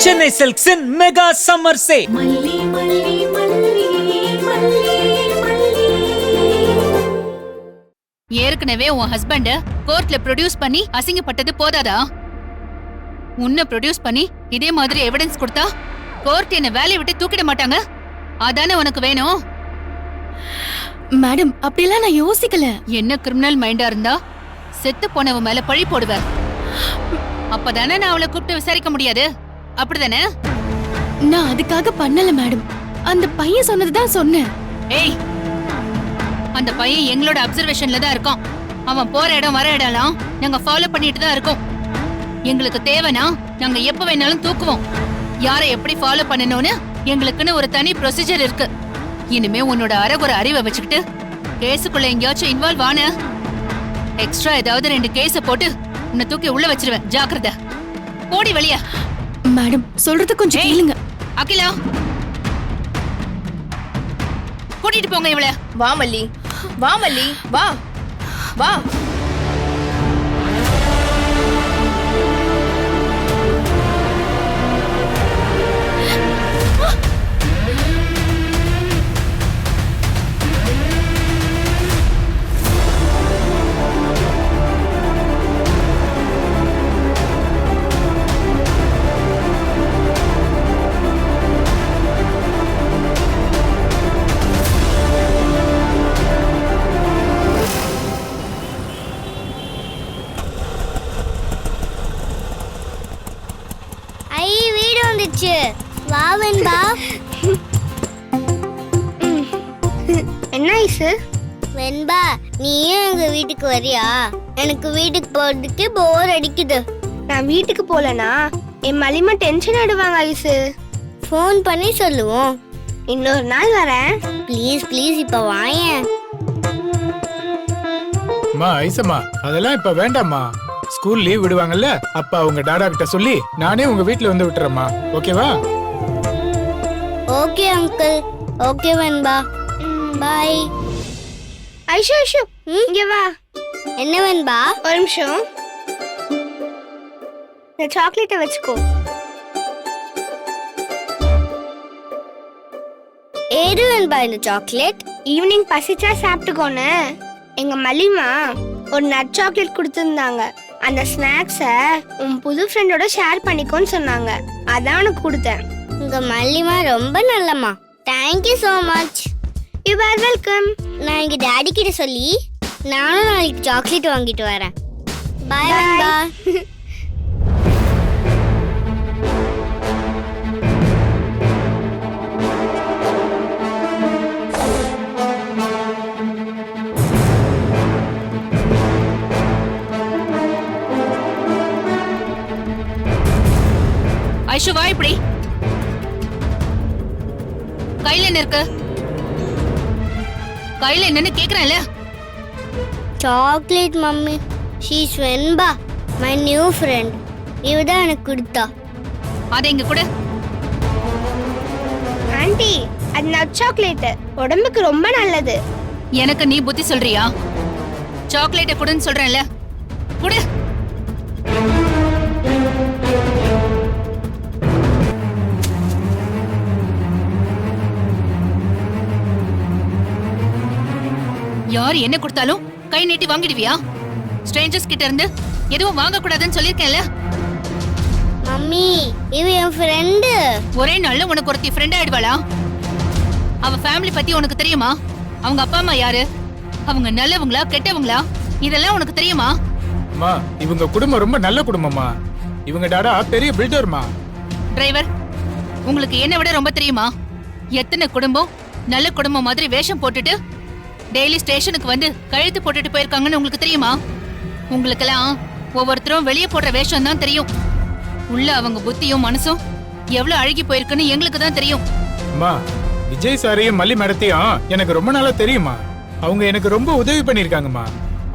சென்னை சில்க்ஸின் mega summer sale. ஏற்கனவே உன் ஹஸ்பண்ட கோர்ட்ல ப்ரொடியூஸ் பண்ணி அசிங்கப்பட்டது போதாதா? உன்னை ப்ரொடியூஸ் பண்ணி இதே மாதிரி எவிடன்ஸ் கொடுத்தா கோர்ட் என்ன வேலையை விட்டு தூக்கிட மாட்டாங்க. அதானே உனக்கு வேணும்? மேடம், அப்படிலாம் நான் யோசிக்கல. என்ன கிரிமினல் மைண்டா இருந்தா செத்து போனவ மேல பழி போடுவ. அப்பதானே நான் அவளை கூப்பிட்டு விசாரிக்க முடியாது. அப்படிதானே? நான் அதுக்காக பண்ணல மேடம். அந்த பையன் சொன்னதுதான் சொன்னேன். ஏய், அந்த பையன் எங்களோட அப்சர்வேஷன்ல தான் இருக்கான். அவன் போற இடம் வர இடம்லாம் நாங்க ஃபாலோ பண்ணிட்டு தான் இருக்கோம். எங்களுக்கு தேவைனா நாங்க எப்ப வேணாலும் தூக்குவோம். யாரை எப்படி ஃபாலோ பண்ணணும்னு எங்களுக்குன்னு ஒரு தனி ப்ரொசீஜர் இருக்கு. இனிமே உன்னோட அரகுற அறிவை வச்சுக்கிட்டு கேஸுக்குள்ள எங்கேயாச்சும் இன்வால்வ் ஆன எக்ஸ்ட்ரா ஏதாவது 2 கேஸ போட்டு உன்னை தூக்கி உள்ள வச்சிருவேன். ஜாக்கிரதை. போடி வெளிய. மேடம், சொல்றது கொஞ்சம் கேளுங்க. அகிலா, கூட்டிட்டு போங்க இவள. வா மல்லி, வா மல்லி, வா வா. வா வெண்பா. என்ன ஐசு? வெண்பா, நீயும் எங்க வீட்டுக்கு வரியா? எனக்கு வீட்டுக்கு போறதுக்கு போர் அடிக்குது. நான் வீட்டுக்கு போலனா என் மலிமா டென்ஷன் ஆயிடுவாங்க ஐசு. ஃபோன் பண்ணி சொல்லுவோம். இன்னொரு நாள் வரேன். ப்ளீஸ் ப்ளீஸ், இப்ப வாயேன். அம்மா ஐசம்மா, அதெல்லாம் இப்ப வேண்டாம்மா. ஸ்கூல் லீவ் விடுவாங்கல்ல, அப்ப அவங்க டாடா கிட்ட சொல்லி நானே உங்க வீட்ல வந்து விட்டுறேம்மா. ஓகேவா? Okay uncle. ஓகே வெண்பா, பாய். ஐஷு ஐஷு, இங்க வா. என்ன வெண்பா? ஒரு நிமிஷம். இந்த சாக்லேட்டை வச்சுக்கோ. ஏது வெண்பா இந்த சாக்லேட்? ஈவினிங் பசிச்சா சாப்பிட்டுக்கோன்னு எங்க மலிமா ஒரு நட் சாக்லேட் கொடுத்துருந்தாங்க. அந்த ஸ்நாக்ஸை உன் புது ஃப்ரெண்டோட ஷேர் பண்ணிக்கோன்னு சொன்னாங்க. அதான் உனக்கு கொடுத்தேன். உங்க மல்லிமா ரொம்ப நல்லம்மா. Thank you so much. You are welcome. நான் எங்க டாடி கிட்ட சொல்லி நானும் நாளைக்கு சாக்லேட் வாங்கிட்டு வரேன். பாய் வெண்பா. ஐஷு, வா. இப்படி கையில என்ன இருக்கு? கையில என்னன்னு கேக்குறேன்ல. Chocolate mummy. She's Venba, my new friend. இவதான் எனக்கு கொடுத்தா. அதை இங்க கூட. ஆண்டி, அது நட் சாக்லேட், உடம்புக்கு ரொம்ப நல்லது. எனக்கு நீ புத்தி சொல்றியா? சாக்லேட்டை குடுன்னு சொல்றேன்ல, குடு. யார் என்ன கொடுத்தாலும் கை நீட்டி வாங்கிடுவியா? ஸ்ட்ரேஞ்சர்ஸ் கிட்ட இருந்து எதுவும் வாங்க கூடாதுன்னு சொல்லிருக்கேன்ல. மம்மி, இவ என் ஃப்ரெண்டு. ஒரே நாள்ல உனக்கு ஒருத்தி ஃப்ரெண்ட் ஆயிடுவாளா? அவ ஃபேமிலி பத்தி உனக்கு தெரியுமா? அவங்க அப்பா அம்மா யாரு? அவங்க நல்லவங்களா கெட்டவங்களா? இதெல்லாம் உனக்கு தெரியுமா? அம்மா, இவங்க குடும்பம் ரொம்ப நல்ல குடும்பமா. இவங்க டாடா பெரிய பில்டர்மா. டிரைவர், உங்களுக்கு என்ன விட ரொம்ப தெரியுமா? எத்தனை குடும்பம் நல்ல குடும்பம் மாதிரி வேஷம் போட்டுட்டு டெய்லி ஸ்டேஷனுக்கு வந்து கழுத்து போட்டுட்டு போயிருக்காங்கன்னு உங்களுக்கு தெரியுமா? உங்களுக்கெல்லாம் ஒவ்வொருத்தரும் வெளியே போடுற வேஷம் தான் தெரியும். உள்ள அவங்க புத்தியும் மனசும் எவ்வளவு அழுகி போயிருக்குன்னு எங்களுக்கு தான் தெரியும். அம்மா, விஜய் சாரையும் மல்லி மேடத்தையும் எனக்கு ரொம்ப நாளா தெரியுமா. அவங்க எனக்கு ரொம்ப உதவி பண்ணிருக்காங்கம்மா.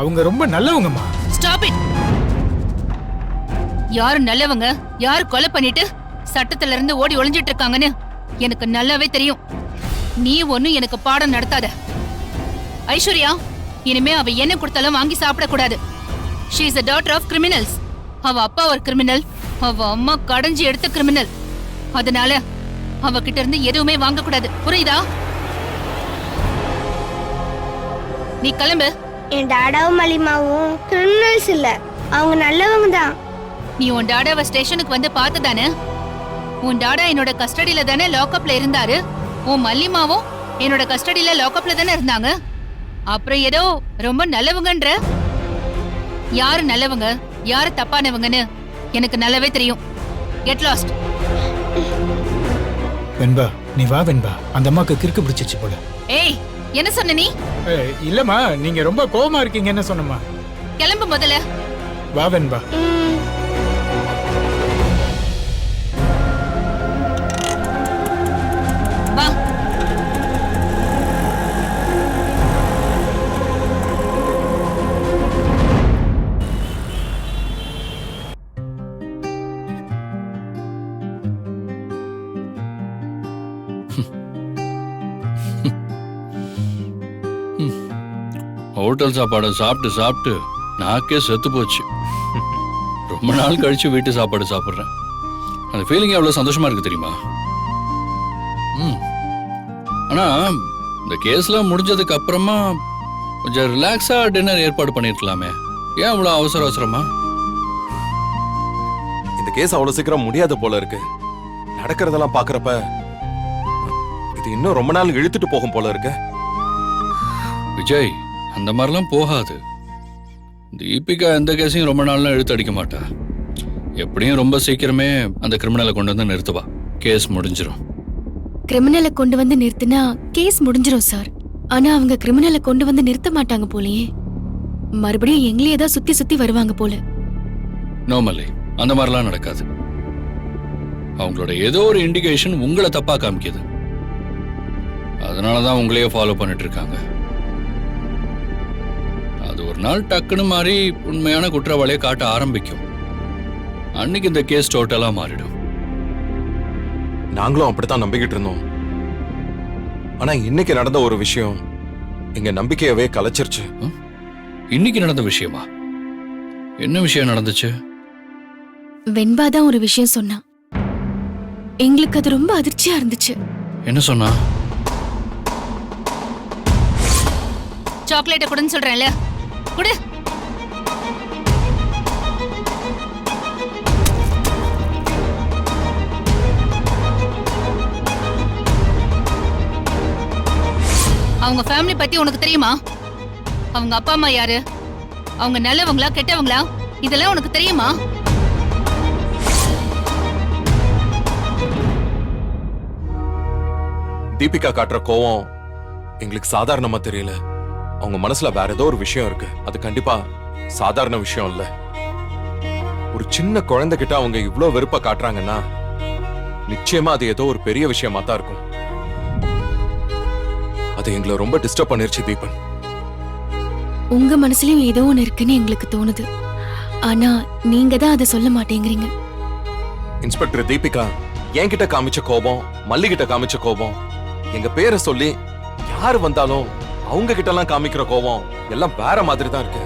அவங்க ரொம்ப நல்லவங்கம்மா. Stop it. யாரு நல்லவங்க, யாரு கொலை பண்ணிட்டு சட்டத்துல இருந்து ஓடி ஒளிஞ்சிட்டு இருக்காங்கன்னு எனக்கு நல்லாவே தெரியும். நீ ஒன்னும் எனக்கு பாடம் நடத்தாத. ஐஸ்வர்யா, இனிமே அவ என்ன கொடுத்தாலும் வாங்கி சாப்பிட கூடாது. She is a daughter of criminals. அவ அப்பா ஒரு கிரிமினல், அவ அம்மா கடஞ்சி எடுத்த கிரிமினல். அதனால அவகிட்ட இருந்து எதுவுமே வாங்க கூடாது, புரியுதா? நீ கிளம்பு. என் டாடாவும் மலிமாவும் கிரிமினல்ஸ் இல்ல, அவங்க நல்லவங்க தான். நீ உன் டாடாவை ஸ்டேஷனுக்கு வந்து பார்த்ததானே? உன் டாடா என்னோட கஸ்டடியில தானே லாக்அப்ல இருந்தாரு. உன் மல்லிமாவும் என்னோட கஸ்டடியில லாக்அப்ல தானே இருந்தாங்க. அப்புறம் ஏதோ ரொம்ப நல்லவங்கன்ற. யாரு நல்லவங்க யாரு தப்பானவங்கன்னு எனக்கு நல்லாவே தெரியும். Get lost. வெண்பா நீ வா வெண்பா, அந்த அம்மாக்கு கிறுக்கு பிடிச்சிச்சு போல. ஏய், என்ன சொன்ன நீ? இல்லம்மா, நீங்க ரொம்ப கோவமா இருக்கீங்கன்னு சொன்னம்மா. கிளம்பு முதல்ல. வா வெண்பா. வா. ஹோட்டல் சாப்பாடு சாப்பிட்டு சாப்பிட்டு நாக்கே செத்து போச்சு. ரொம்ப நாள் கழிச்சு வீட்டு சாப்பாடு சாப்பிட்றேன். அந்த ஃபீலிங் எவ்வளவு சந்தோஷமா இருக்கு தெரியுமா? ஆனா இந்த கேஸ்லாம் முடிஞ்சதுக்கு அப்புறமா கொஞ்சம் ரிலாக்ஸா டின்னர் ஏற்பாடு பண்ணிருக்கலாமே. ஏன் அவ்வளவு அவசர அவசரமா? இந்த கேஸ் அவ்வளவு சீக்கிரம் முடியாது போல இருக்கு. நடக்கிறதெல்லாம் பாக்குறப்ப இது இன்னும் ரொம்ப நாள் இழுத்துட்டு போகும் போல இருக்கு. விஜய், அந்த மாதிரிலாம் போகாது. தீபிகா எந்த கேஸையும் ரொம்ப நாள்லாம் இழுத்து அடிக்க மாட்டா. எப்படியும் ரொம்ப சீக்கிரமே அந்த கிரிமினலை கொண்டு வந்து நிறுத்துவா. கேஸ் முடிஞ்சிடும். கிரிமினலை கொண்டு வந்து நிறுத்தினா கேஸ் முடிஞ்சிரும் சார். ஆனா அவங்க கிரிமினலை கொண்டு வந்து நிறுத்த மாட்டாங்க போலயே. மறுபடியும் எங்களையே தான் சுத்தி சுத்தி வருவாங்க போல. நோமலி, அந்த மாதிரிலாம் நடக்காது. அவங்களோட ஏதோ ஒரு இண்டிகேஷன் உங்களை தப்பா காமிக்குது. அதனாலதான் உங்களையே ஃபாலோ பண்ணிட்டு இருக்காங்க. அது ஒரு நாள் டக்குன்னு மாறி உண்மையான குற்றவாளியை காட்ட ஆரம்பிக்கும். அன்னைக்கு இந்த கேஸ் டோட்டலா மாறிடும். நாங்களும் அப்படித்தான் நம்பிக்கிட்டு இருந்தோம். ஆனா இன்னைக்கு நடந்த ஒரு விஷயம் எங்க நம்பிக்கையவே கலைச்சிருச்சு. இன்னைக்கு நடந்த விஷயமா? என்ன விஷயம் நடந்துச்சு? வெண்பா தான் ஒரு விஷயம் சொன்னா. எங்களுக்கு அது ரொம்ப அதிர்ச்சியா இருந்துச்சு. என்ன சொன்னா? சாக்லேட்டை கொடுன்னு சொல்றேன்ல, குடு. அவங்க ஃபேமிலி பத்தி உனக்கு தெரியுமா? அவங்க அப்பா அம்மா யாரு? அவங்க நல்லவங்களா கெட்டவங்களா? இதெல்லாம் உனக்கு தெரியுமா? தீபிகா காட்டுற கோவம் எங்களுக்கு சாதாரணமா தெரியல. அவங்க மனசுல வேற ஏதோ ஒரு விஷயம் இருக்கு. அது கண்டிப்பா சாதாரண விஷயம் இல்ல. ஒரு சின்ன குழந்தைகிட்ட அவங்க இவ்ளோ வெறுப்ப காட்டுறாங்கன்னா நிச்சயமா அது ஏதோ ஒரு பெரிய விஷயமா தான் இருக்கும். அது எங்களை ரொம்ப டிஸ்டர்ப் பண்ணிருச்சு தீபன். உங்க மனசுலயும் ஏதோ ஒண்ணு இருக்குன்னு எங்களுக்கு தோணுது. ஆனா நீங்க தான் அதை சொல்ல மாட்டேங்கிறீங்க. இன்ஸ்பெக்டர் தீபிகா என்கிட்ட காமிச்ச கோபம், மல்லிகிட்ட காமிச்ச கோபம், எங்க பேரை சொல்லி யாரு வந்தாலும் அவங்க கிட்ட எல்லாம் காமிக்கிற கோபம் எல்லாம் வேற மாதிரி தான் இருக்கு.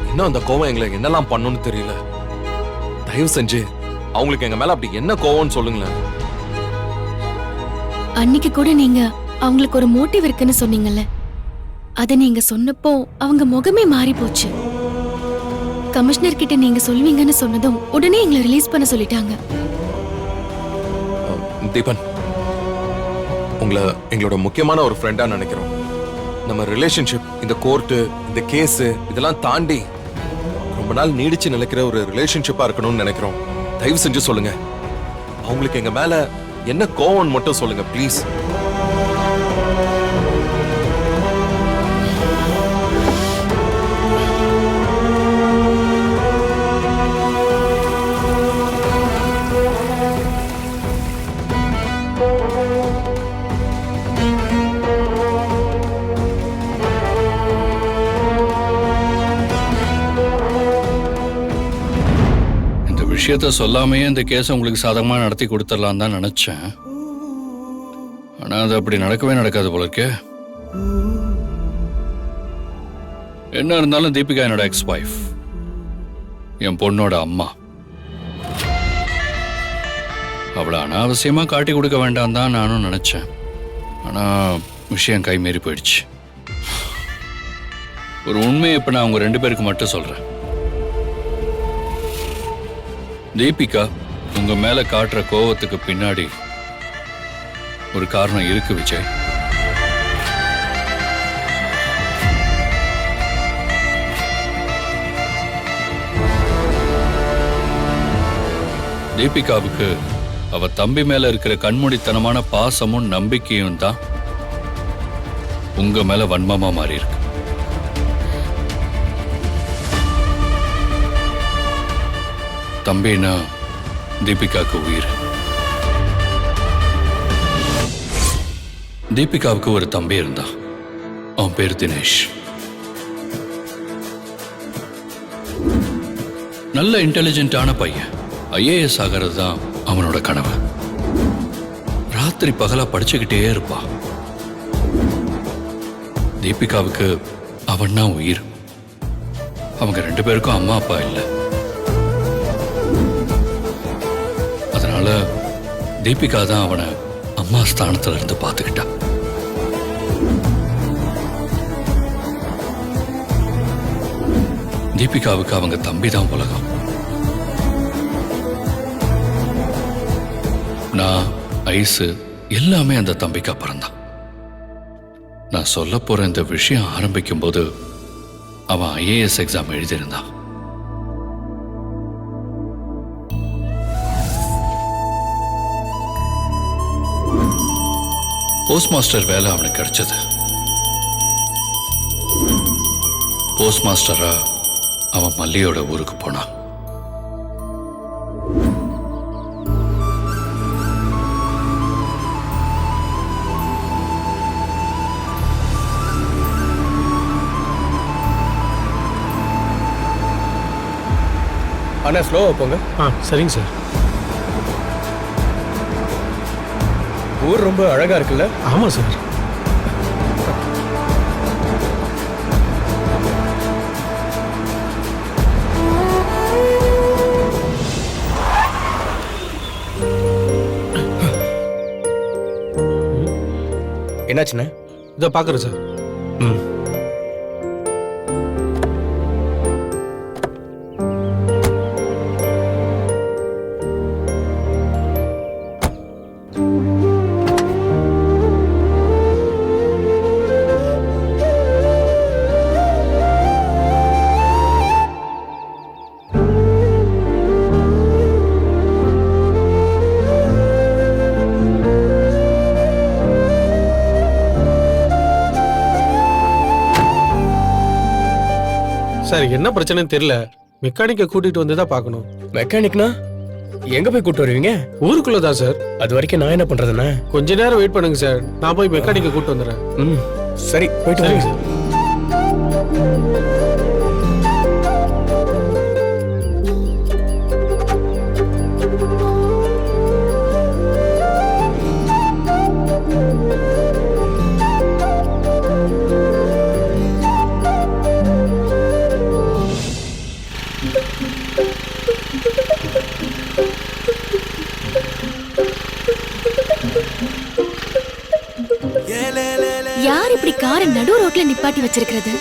இன்னும் அந்த கோபம் எங்களை என்னெல்லாம் பண்ணுன்னு தெரியல. தயவு செஞ்சு அவங்களுக்கு எங்க மேல அப்படி என்ன கோவம்னு சொல்லுங்களேன். அன்னைக்கு கூட நீங்க அவங்களுக்கு ஒரு மோட்டிவ் இருக்குன்னு சொன்னீங்கல்ல, அத நீங்க சொன்னப்போ அவங்க முகமே மாறி போச்சு. கமிஷனர் கிட்ட நீங்க சொல்வீங்கன்னு சொன்னதும் உடனே எங்களை ரிலீஸ் பண்ண சொல்லிட்டாங்க. தீபன், உங்களை எங்களோட முக்கியமான ஒரு ஃப்ரெண்டா நினைக்கிறோம். நம்ம ரிலேஷன்ஷிப் இந்த கோர்ட்டு இந்த கேஸ் இதெல்லாம் தாண்டி ரொம்ப நாள் நீடிச்சு நிலைக்கிற ஒரு ரிலேஷன்ஷிப்பா இருக்கணும்னு நினைக்கிறோம். தயவு செஞ்சு சொல்லுங்க, அவங்களுக்கு எங்க மேல என்ன கோவம் மட்டும் சொல்லுங்க ப்ளீஸ். விஷயத்த சொல்லாமையே இந்த கேஸை உங்களுக்கு சாதகமா நடத்தி கொடுத்துடலாம் தான் நினைச்சேன். ஆனா அது அப்படி நடக்கவே நடக்காது போல இருக்கே. என்ன இருந்தாலும் தீபிகா என்னோட எக்ஸ் வைஃப், என் பொண்ணோட அம்மா. அவளை அனாவசியமா காட்டி கொடுக்க வேண்டாம் தான் நானும் நினைச்சேன். ஆனா விஷயம் கை மீறி போயிடுச்சு. ஒரு உண்மையை இப்ப நான் உங்க 2 பேருக்கு மட்டும் சொல்றேன். தீபிகா உங்க மேல காட்டுற கோவத்துக்கு பின்னாடி ஒரு காரணம் இருக்கு விஜய். தீபிகாவுக்கு அவ தம்பி மேல இருக்கிற கண்மூடித்தனமான பாசமும் நம்பிக்கையும் தான் உங்க மேல வன்மமா மாறி இருக்கு. தம்பினா தீபிகாவுக்கு உயிர். தீபிகாவுக்கு ஒரு தம்பி இருந்தான். அவன் பேர் தினேஷ். நல்ல இன்டெலிஜென்ட்டான பையன். IAS ஆகிறது தான் அவனோட கனவு. ராத்திரி பகலா படிச்சுக்கிட்டே இருப்பான். தீபிகாவுக்கு அவன் தான் உயிர். அவங்க 2 பேருக்கும் அம்மா அப்பா இல்லை. அதனால தீபிகா தான் அவனை அம்மா ஸ்தானத்துல இருந்து பார்த்துக்கிட்டான். தீபிகாவுக்கு அவங்க தம்பி தான் உலகம். நான் ஐசு எல்லாமே அந்த தம்பிக்கு அப்புறம் தான். நான் சொல்ல போற இந்த விஷயம் ஆரம்பிக்கும் போது அவன் IAS எக்ஸாம் எழுதியிருந்தான். போஸ்ட் மாஸ்டர் வேலை அவனுக்கு கிடைச்சது. போஸ்ட் மாஸ்டரா அவன் மல்லியோட ஊருக்கு போனான். அண்ணா ஸ்லோவா போங்க. சரிங்க சார். ஊர் ரொம்ப அழகா இருக்குல்ல? ஆமா சார். என்னாச்சுண்ணே? இதை பார்க்குறேன் சார். ம். சார் என்ன பிரச்சனைன்னு தெரியல. மெக்கானிக்கை கூட்டிட்டு வந்து தான் பார்க்கணும். மெக்கானிக்னா எங்க போய் கூட்டு வருவீங்க? ஊருக்குள்ள தான் சார். அது வரைக்கும் நான் என்ன பண்றதுன்னா கொஞ்ச நேரம் வெயிட் பண்ணுங்க சார். நான் போய் மெக்கானிக்கை கூட்டு வந்துடுறேன். ம் சரி போயிட்டு வரேங்க சார். யார் இப்படி காரை நடு ரோட்ல நிப்பாட்டி வச்சிருக்கிறது?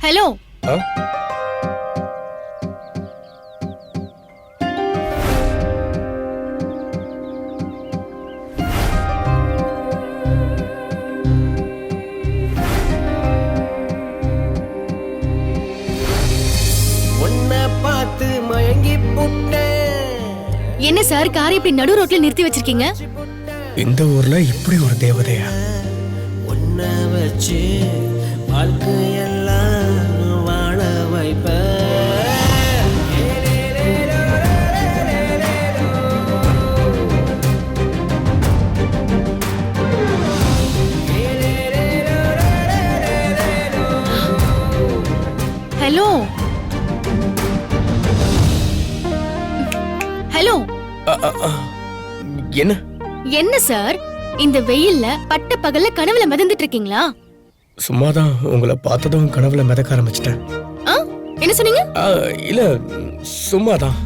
ஹலோ. என்ன சார் காரை இப்படி நடு ரோட்ல நிறுத்தி வச்சிருக்கீங்க? இந்த ஊர்ல இப்படி ஒரு தேவதையா? ஒன்ன வச்சு வாழ்க்கையெல்லாம் வாழ வைப்ப. ஹலோ ஹலோ என்ன என்ன சார் இந்த வெயில்ல பட்ட பகல்ல கனவுல மிதந்துட்டு இருக்கீங்களா? சும்மாதான் உங்களை பார்த்ததும் கனவுல மிதக்க ஆரம்பிச்சிட்டேன். என்ன சொன்னீங்க? இல்ல சும்மாதான்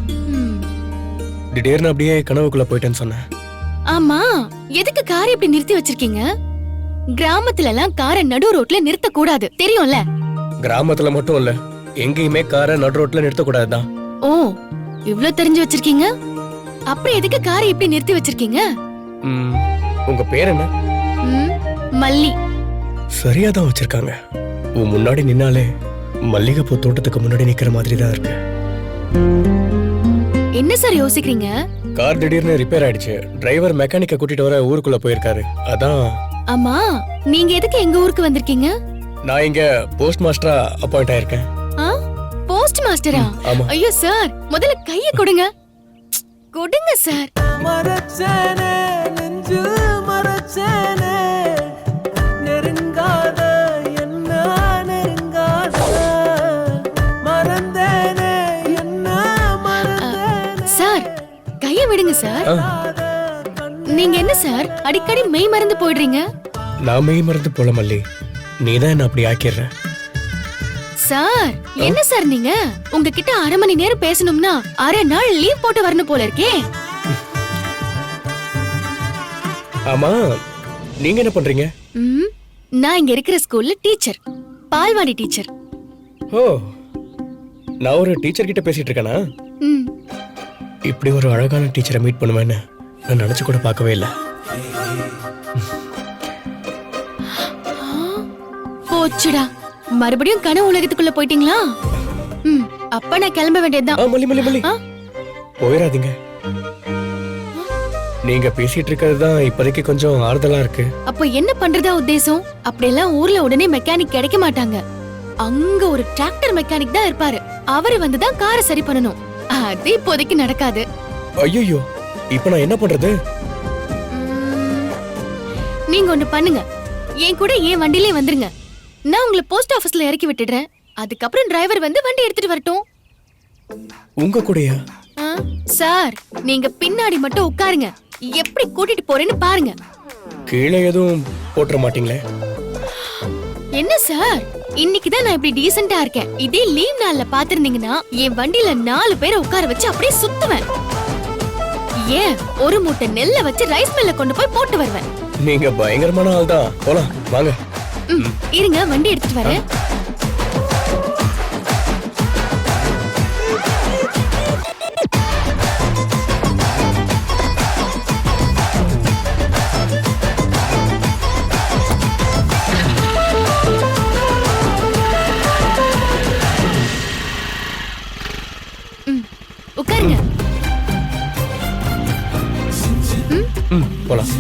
திடீர்னு அப்படியே கனவுக்குள்ள போயிட்டேன்னு சொன்னேன். ஆமா, எதுக்கு காரை இப்படி நிறுத்தி வச்சிருக்கீங்க? கிராமத்துல எல்லாம் காரை நடு ரோட்ல நிறுத்த கூடாது, தெரியும்ல? கிராமத்துல மட்டும் இல்ல, எங்கேயுமே காரை நடு ரோட்ல நிறுத்த கூடாதுதான். ஓ, இவ்ளோ தெரிஞ்சு வச்சிருக்கீங்க. அப்புறம் எதுக்கு காரை இப்படி நிறுத்தி வச்சிருக்கீங்க? உங்க பேர் என்ன? மல்லி. சரியாதான் வச்சிருக்காங்க. உன் முன்னாடி நின்னாலே மல்லிகைப்பூ தோட்டத்துக்கு முன்னாடி நிக்கிற மாதிரி தான் இருக்கு. என்ன சார் யோசிக்கிறீங்க? கார் திடீர்னு ரிப்பேர் ஆயிடுச்சு. டிரைவர் மெக்கானிக்க கூட்டிட்டு வர ஊருக்குள்ள போயிருக்காரு. அதான். ஆமா, நீங்க எதுக்கு எங்க ஊருக்கு வந்திருக்கீங்க? நான் இங்க போஸ்ட் மாஸ்டரா அப்பாயிண்ட் ஆயிருக்கேன். போஸ்ட் மாஸ்டரா? ஆமா. ஐயோ சார், முதல்ல கைய கொடுங்க. கொடுங்க சார். மரச்சேனே நெஞ்சு மரச்சேனே நெருங்காத என்ன நெருங்காத மறந்தேனே என்ன மறந்தேனே. சார் கைய விடுங்க சார். நீங்க என்ன சார் அடிக்கடி மெய் மறந்து போயிடுறீங்க? நான் மெய் மறந்து போல மல்லி, நீதான் என்ன அப்படி ஆக்கிடுற. சார் என்ன சார் நீங்க உங்ககிட்ட அரை மணி நேரம் பேசணும்னா அரை நாள் லீவ் போட்டு வரணும் போல இருக்கே. ஆமா, நீங்க என்ன பண்றீங்க? நான் இங்க இருக்கிற ஸ்கூல்ல டீச்சர், பால்வாடி டீச்சர். ஓ, நான் ஒரு டீச்சர் கிட்ட பேசிட்டு இருக்கேனா? இப்படி ஒரு அழகான டீச்சரை மீட் பண்ணுவேன்னு நான் நினைச்சு கூட பார்க்கவே இல்லை. போச்சுடா, மறுபடியும் கனவு உலகத்துக்குள்ள போயிட்டீங்களா? அப்ப நான் கிளம்ப வேண்டியதுதான். மல்லி மல்லி மல்லி, போயிடாதீங்க. நீங்க பேசிட்டு இருக்கிறது தான் இப்போதைக்கு கொஞ்சம் ஆறுதலா இருக்கு. அப்ப என்ன பண்றதா உத்தேசம்? அப்படியெல்லாம் ஊர்ல உடனே மெக்கானிக் கிடைக்க மாட்டாங்க. அங்க ஒரு டிராக்டர் மெக்கானிக் தான் இருப்பாரு. அவரு வந்துதான் காரை சரி பண்ணணும். அது இப்போதைக்கு நடக்காது. ஐயோ, இப்ப நான் என்ன பண்றது? நீங்க ஒண்ணு பண்ணுங்க, என் கூட என் வண்டியிலே வந்துருங்க. நான் உங்களை போஸ்ட் ஆபீஸ்ல இறக்கி விட்டுடுறேன். அதுக்கப்புறம் டிரைவர் வந்து வண்டி எடுத்துட்டு வரட்டும். உங்க கூடயா? சார் நீங்க பின்னாடி மட்டும் உட்காருங்க, எப்படி கூட்டிட்டு போறேன்னு பாருங்க. கீழே எதுவும் போட்டுற மாட்டீங்களே? என்ன சார், இன்னைக்குதான் நான் இப்படி டீசென்ட்டா இருக்கேன். இதே லீவ் நாள்ல பாத்திருந்தீங்கன்னா என் வண்டியில 4 பேரை உட்கார வச்சு அப்படியே சுத்துவேன். ஏன் ஒரு மூட்டை நெல்லை வச்சு ரைஸ் மில்ல கொண்டு போய் போட்டு வருவேன். நீங்க பயங்கரமான ஆள் தான். போலாம் வாங்க. இருங்க, வண்டி எடுத்துட்டு வரேன். உட்காருங்க. போலாம்.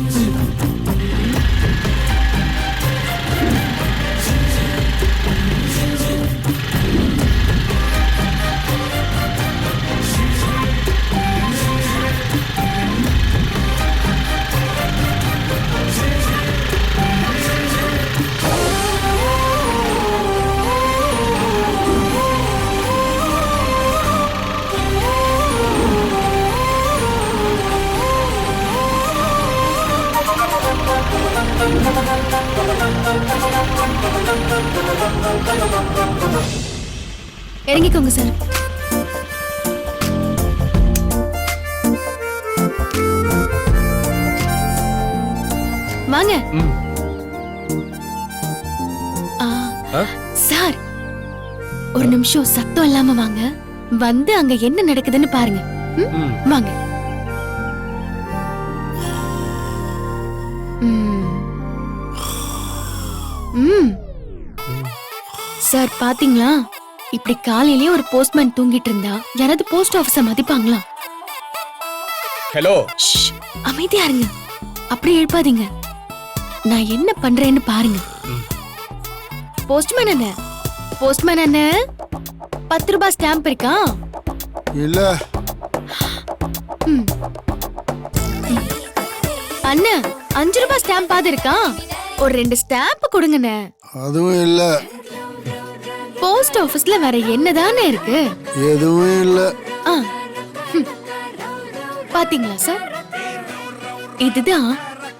இறங்கிக்கோங்க சார். வாங்க. சார் ஒரு நிமிஷம் சத்தம் இல்லாம வாங்க. வந்து அங்க என்ன நடக்குதுன்னு பாருங்க. வாங்க. சார் பாத்தீங்களா, இப்படி காலையிலேயே ஒரு போஸ்ட்மேன் தூங்கிட்டு இருந்தா யாராவது போஸ்ட் ஆபீஸ மதிப்பாங்களா? ஹலோ, அமைதியா இருங்க, அப்படி எழுப்பாதீங்க. நான் என்ன பண்றேன்னு பாருங்க. போஸ்ட்மேன் அண்ணே, போஸ்ட்மேன் அண்ணே, 10 ரூபாய் ஸ்டாம்ப் இருக்கா? இல்ல. அண்ணா 5 ரூபாய் ஸ்டாம்ப் ஆது இருக்கா? ஒரு 2 ஸ்டாம்ப் கொடுங்கண்ணே. அதுவும் இல்ல. போஸ்ட் ஆபீஸ்ல வேற என்னதானே இருக்கு? எதுவும் இல்ல. ஆ, பாத்தீங்களா சார், இதுதான்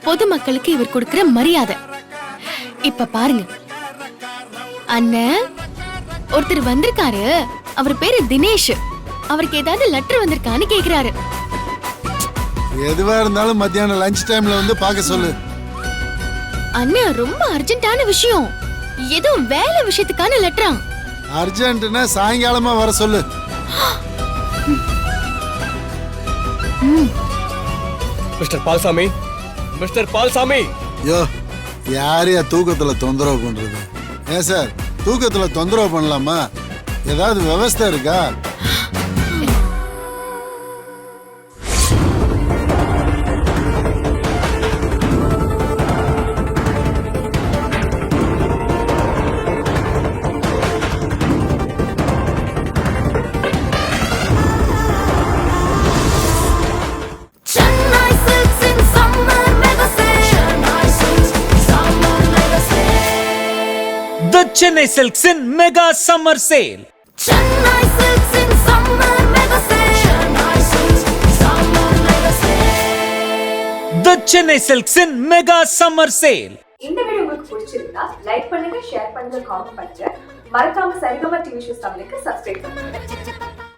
பொதுமக்களுக்கு இவர் கொடுக்கிற மரியாதை. இப்ப பாருங்க அண்ணன், ஒருத்தர் வந்திருக்காரு, அவர் பேரு தினேஷ். அவருக்கு ஏதாவது லெட்டர் வந்திருக்கான்னு கேக்குறாரு. எதுவா இருந்தாலும் மத்தியானம் லஞ்ச் டைம்ல வந்து பார்க்க சொல்லு. அண்ணன், ரொம்ப அர்ஜென்ட்டான விஷயம், ஏதோ வேலை விஷயத்துக்கான லெட்டரா. அர்ஜென்ட்னா சாயங்காலமா வர சொல்லு. Mister Palsamy, mister Palsamy. யோ, யாரையா தூக்கத்துல தொந்தரவு பண்றது? ஏன் சார், தூக்கத்துல தொந்தரவு பண்ணலாமா? ஏதாவது விவஸ்தை இருக்கா? The Chennai Silks in Mega Summer Sale. The Chennai Silks in Mega Summer Sale. இந்த வீடியோ உங்களுக்கு பிடிச்சிருந்தா லைக் பண்ணுங்க, ஷேர் பண்ணுங்க, காமெண்ட் பண்ணுங்க. மறக்காம சரிகமா டிவி ஷோஸ் தமிழுக்கு சப்ஸ்கிரைப் பண்ணுங்க.